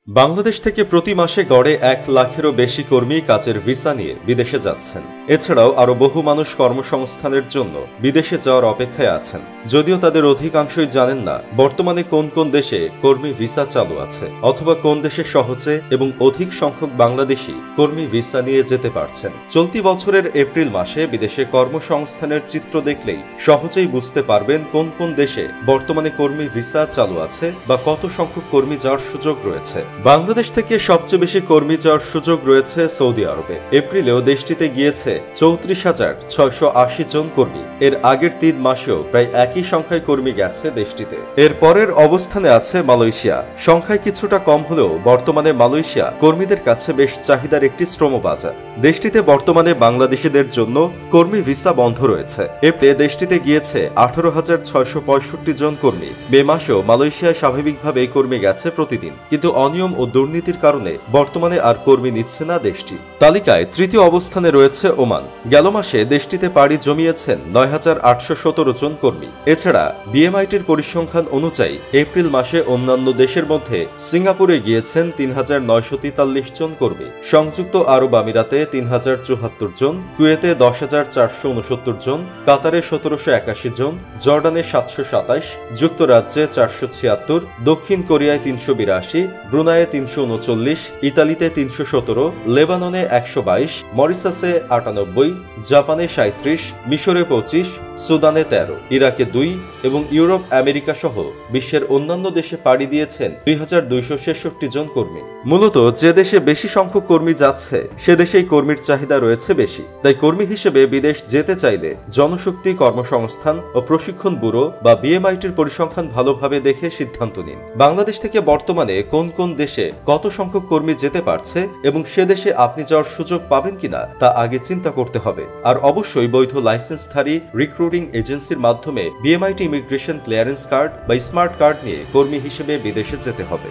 বাংলাদেশ থেকে প্রতি মাসে গড়ে ১ লাখেরও বেশি কর্মী কাজের ভিসা নিয়ে বিদেশে যাচ্ছেন। এছাড়াও আরও বহু মানুষ কর্মসংস্থানের জন্য বিদেশে যাওয়ার অপেক্ষায় আছেন। যদিও তাদের অধিকাংশই জানেন না বর্তমানে কোন কোন দেশে কর্মী ভিসা চালু আছে, অথবা কোন দেশে সহজে এবং অধিক সংখ্যক বাংলাদেশি কর্মী ভিসা নিয়ে যেতে পারছেন। চলতি বছরের এপ্রিল মাসে বিদেশে কর্মসংস্থানের চিত্র দেখলেই সহজেই বুঝতে পারবেন কোন কোন দেশে বর্তমানে কর্মী ভিসা চালু আছে বা কত সংখ্যক কর্মী যাওয়ার সুযোগ রয়েছে। বাংলাদেশ থেকে সবচেয়ে বেশি কর্মী যাওয়ার সুযোগ রয়েছে সৌদি আরবে। এপ্রিলেও দেশটিতে গিয়েছে ৩৪,৬৮০ জন কর্মী। এর আগের ৩ মাসেও প্রায় একই সংখ্যায় কর্মী গেছে দেশটিতে। এর পরের অবস্থানে আছে মালয়েশিয়া। সংখ্যায় কিছুটা কম হলেও বর্তমানে মালয়েশিয়া কর্মীদের কাছে বেশ চাহিদার একটি শ্রমবাজার। দেশটিতে বর্তমানে বাংলাদেশিদের জন্য কর্মী ভিসা বন্ধ রয়েছে। এপ্রিলে দেশটিতে গিয়েছে ১৮,৬৬৫ জন কর্মী। মে মাসেও মালয়েশিয়ায় স্বাভাবিকভাবেই কর্মী গেছে প্রতিদিন, কিন্তু অনিয়ম ও দুর্নীতির কারণে বর্তমানে আর কর্মী নিচ্ছে না দেশটি। তালিকায় তৃতীয় অবস্থানে রয়েছে ওমান। গেল মাসে দেশটিতে পাড়ি জমিয়েছেন ৯,৮১৭ জন কর্মী। এছাড়া বিএমআইটির পরিসংখ্যান অনুযায়ী এপ্রিল মাসে অন্যান্য দেশের মধ্যে সিঙ্গাপুরে গিয়েছেন ৩,৯৪৩ জন কর্মী, সংযুক্ত আরব আমিরাতে ৩,০৭৪ জন, কুয়েতে ১০,৪৬৯ জন, কাতারে ১৭৮১ জন, জর্ডানে ৭২৭, যুক্তরাজ্যে ৪৭৬, দক্ষিণ কোরিয়ায় ৩৮২, ব্রুনাইয়ে ৩৩৯, ইতালিতে ৩১৭, লেবাননে ১২২, মরিসাসে ৯৮, জাপানে ৩৭, মিশরে ২৫, সুদানে ১৩, ইরাকে ২ এবং ইউরোপ আমেরিকা সহ বিশ্বের অন্যান্য দেশে পাড়ি দিয়েছেন ২,২৬৬ জন কর্মী। মূলত যে দেশে বেশি সংখ্যক কর্মী যাচ্ছে সে দেশেই কর্মীর চাহিদা রয়েছে বেশি। তাই কর্মী হিসেবে বিদেশ যেতে চাইলে জনশক্তি কর্মসংস্থান ও প্রশিক্ষণ ব্যুরো বা বিএমআইটির পরিসংখ্যান ভালোভাবে দেখে সিদ্ধান্ত নিন। বাংলাদেশ থেকে বর্তমানে কোন কোন দেশে কত সংখ্যক কর্মী যেতে পারছে এবং সে দেশে আপনি যাওয়ার সুযোগ পাবেন কিনা তা আগে চিন্তা করতে হবে। আর অবশ্যই বৈধ লাইসেন্সধারী রিক্রুটিং এজেন্সির মাধ্যমে বিএমআইটি ইমিগ্রেশন ক্লিয়ারেন্স কার্ড বা স্মার্ট কার্ড নিয়ে কর্মী হিসেবে বিদেশে যেতে হবে।